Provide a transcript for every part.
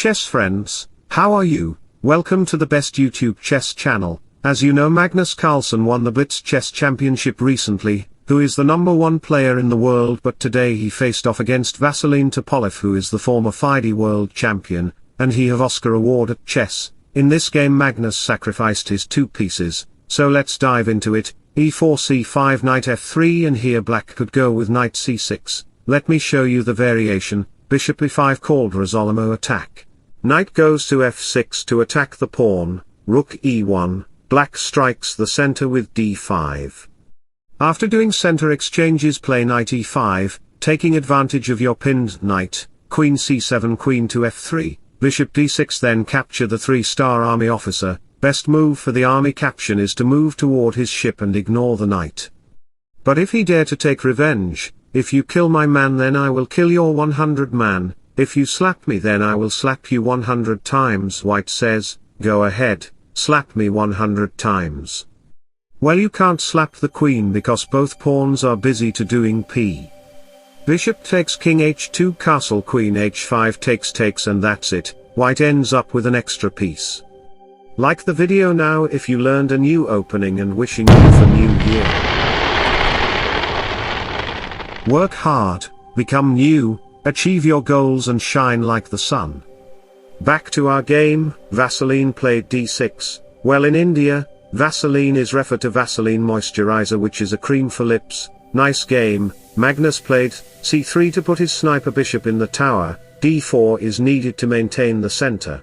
chess friends, how are you? Welcome to the best YouTube chess channel. As you know, Magnus Carlsen won the Blitz Chess Championship recently, who is the #1 player in the world, but today he faced off against Vasyline Tupolev, who is the former FIDE world champion, and he have Oscar award at chess. In this game Magnus sacrificed his 2 pieces, so let's dive into it. e4 c5 knight f3, and here black could go with knight c6. Let me show you the variation. Bishop e5 called Rossolimo attack. Knight goes to f6 to attack the pawn, rook e1, black strikes the center with d5. After doing center exchanges, play knight e5, taking advantage of your pinned knight, queen c7, queen to f3, bishop d6, then capture the 3-star army officer. Best move for the army capture is to move toward his ship and ignore the knight. But if he dare to take revenge, if you kill my man then I will kill your 100 man, if you slap me then I will slap you 100 times. White says, go ahead, slap me 100 times. Well, you can't slap the queen because both pawns are busy to doing p. Bishop takes, king h2, castle, queen h5 takes, and that's it. White ends up with an extra piece. Like the video now if you learned a new opening, and wishing you for new year. Work hard, become new, achieve your goals and shine like the sun. Back to our game. Vaseline played d6. Well, in India, Vaseline is referred to Vaseline moisturizer, which is a cream for lips. Nice game. Magnus played c3 to put his sniper bishop in the tower. d4 is needed to maintain the center.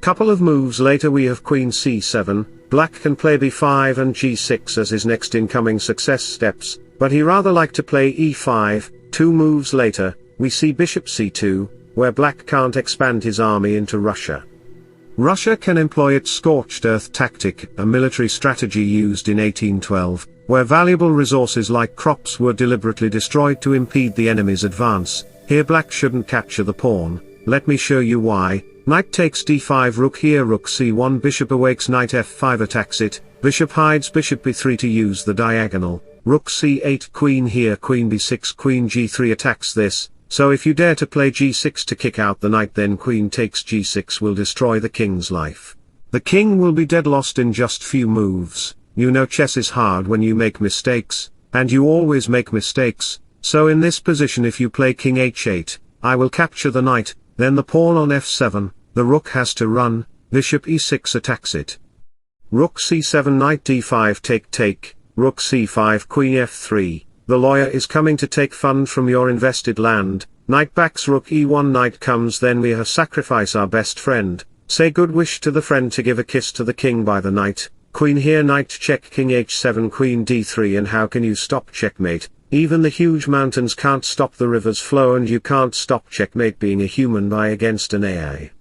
Couple of moves later we have queen c7, black can play b5 and g6 as his next incoming success steps, but he rather like to play e5. 2 moves later, we see bishop c2, where black can't expand his army into Russia. Russia can employ its scorched earth tactic, a military strategy used in 1812, where valuable resources like crops were deliberately destroyed to impede the enemy's advance. Here black shouldn't capture the pawn. Let me show you why. Knight takes d5, rook here, rook c1, bishop awakes, knight f5 attacks it, bishop hides, bishop b3 to use the diagonal, rook c8, queen here, queen b6, queen g3 attacks this, so if you dare to play g6 to kick out the knight, then queen takes g6 will destroy the king's life. The king will be dead lost in just few moves. You know chess is hard when you make mistakes, and you always make mistakes, so in this position if you play king h8, I will capture the knight. Then the pawn on f7, the rook has to run, bishop e6 attacks it. Rook c7, knight d5 take, rook c5, queen f3, the lawyer is coming to take fund from your invested land, knight backs, rook e1, knight comes, then we have sacrifice our best friend, say good wish to the friend to give a kiss to the king by the knight, queen here, knight check, king h7, queen d3, and how can you stop checkmate? Even the huge mountains can't stop the river's flow, and you can't stop checkmate being a human by against an AI.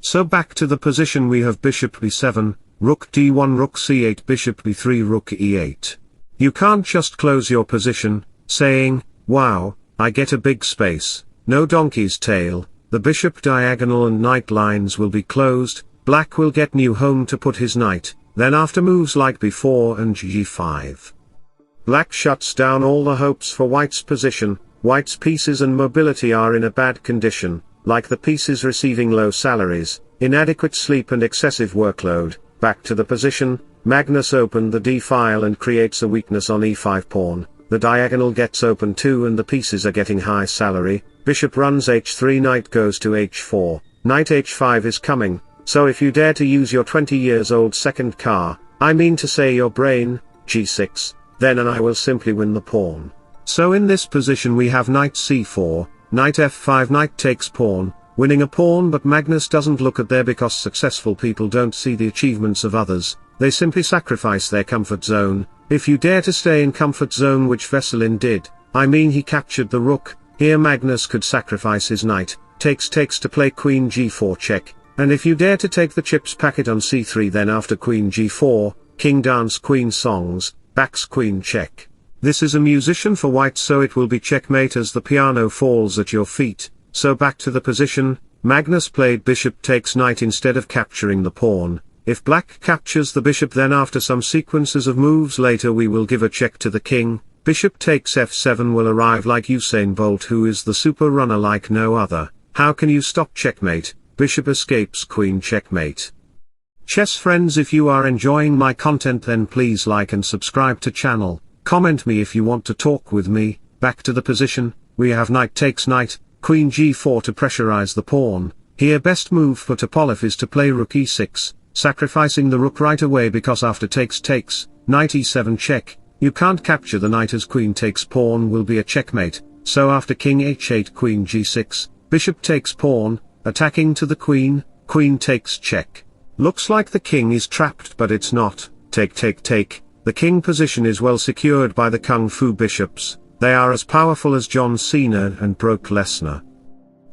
So back to the position we have bishop b7, rook d1, rook c8, bishop b3, rook e8. You can't just close your position, saying, wow, I get a big space. No donkey's tail, the bishop diagonal and knight lines will be closed, black will get new home to put his knight, then after moves like b4 and g5. Black shuts down all the hopes for white's position. White's pieces and mobility are in a bad condition, like the pieces receiving low salaries, inadequate sleep and excessive workload. Back to the position, Magnus opened the d file and creates a weakness on e5 pawn, the diagonal gets open too and the pieces are getting high salary, bishop runs h3, knight goes to h4, knight h5 is coming, so if you dare to use your 20 years old second car, I mean to say your brain, g6, then and I will simply win the pawn. So in this position we have knight c4, knight f5, knight takes pawn, winning a pawn, but Magnus doesn't look at there because successful people don't see the achievements of others, they simply sacrifice their comfort zone. If you dare to stay in comfort zone, which Vaseline did, I mean he captured the rook, here Magnus could sacrifice his knight, takes to play queen g4 check, and if you dare to take the chips packet on c3, then after queen g4, king dance queen songs, backs queen check. This is a musician for white, so it will be checkmate as the piano falls at your feet. So back to the position, Magnus played bishop takes knight instead of capturing the pawn. If black captures the bishop, then after some sequences of moves later we will give a check to the king. Bishop takes f7 will arrive like Usain Bolt, who is the super runner like no other. How can you stop checkmate? bishop escapes queen checkmate. Chess friends, if you are enjoying my content, then please like and subscribe to channel, comment me if you want to talk with me. Back to the position, we have knight takes knight, queen g4 to pressurize the pawn. Here best move for Topalov is to play rook e6, sacrificing the rook right away, because after takes, knight e7 check, you can't capture the knight as queen takes pawn will be a checkmate, so after king h8 queen g6, bishop takes pawn, attacking to the queen, queen takes check. Looks like the king is trapped, but it's not. Take. The king position is well secured by the kung fu bishops. They are as powerful as John Cena and Brock Lesnar.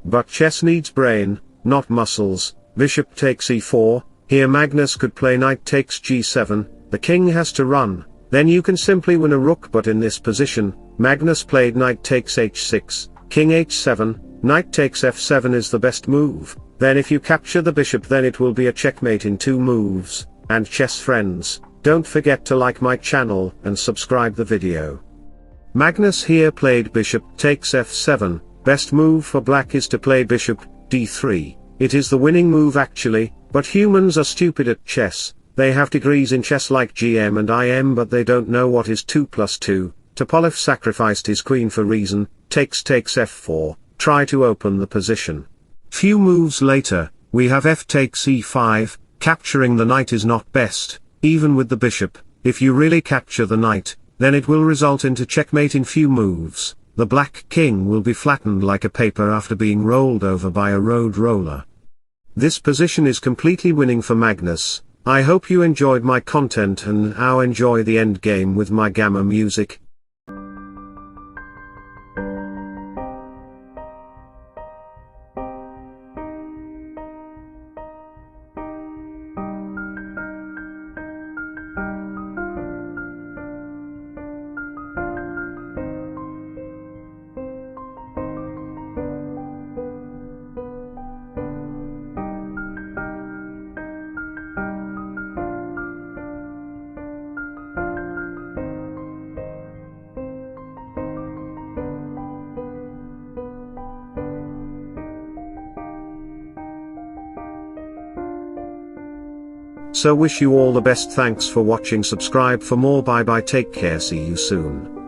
But chess needs brain, not muscles. Bishop takes e4, here Magnus could play knight takes g7, the king has to run, then you can simply win a rook, but in this position, Magnus played knight takes h6, king h7, knight takes f7 is the best move, then if you capture the bishop then it will be a checkmate in 2 moves, and chess friends, don't forget to like my channel and subscribe the video. Magnus here played bishop takes f7, best move for black is to play bishop d3, it is the winning move actually, but humans are stupid at chess, they have degrees in chess like GM and IM, but they don't know what is 2 plus 2, Topalov sacrificed his queen for reason, takes f4, try to open the position. Few moves later, we have f takes e5, capturing the knight is not best, even with the bishop, if you really capture the knight, then it will result into checkmate in few moves, the black king will be flattened like a paper after being rolled over by a road roller. This position is completely winning for Magnus. I hope you enjoyed my content and now enjoy the end game with my gamma music. So wish you all the best, thanks for watching, subscribe for more, bye bye, take care, see you soon.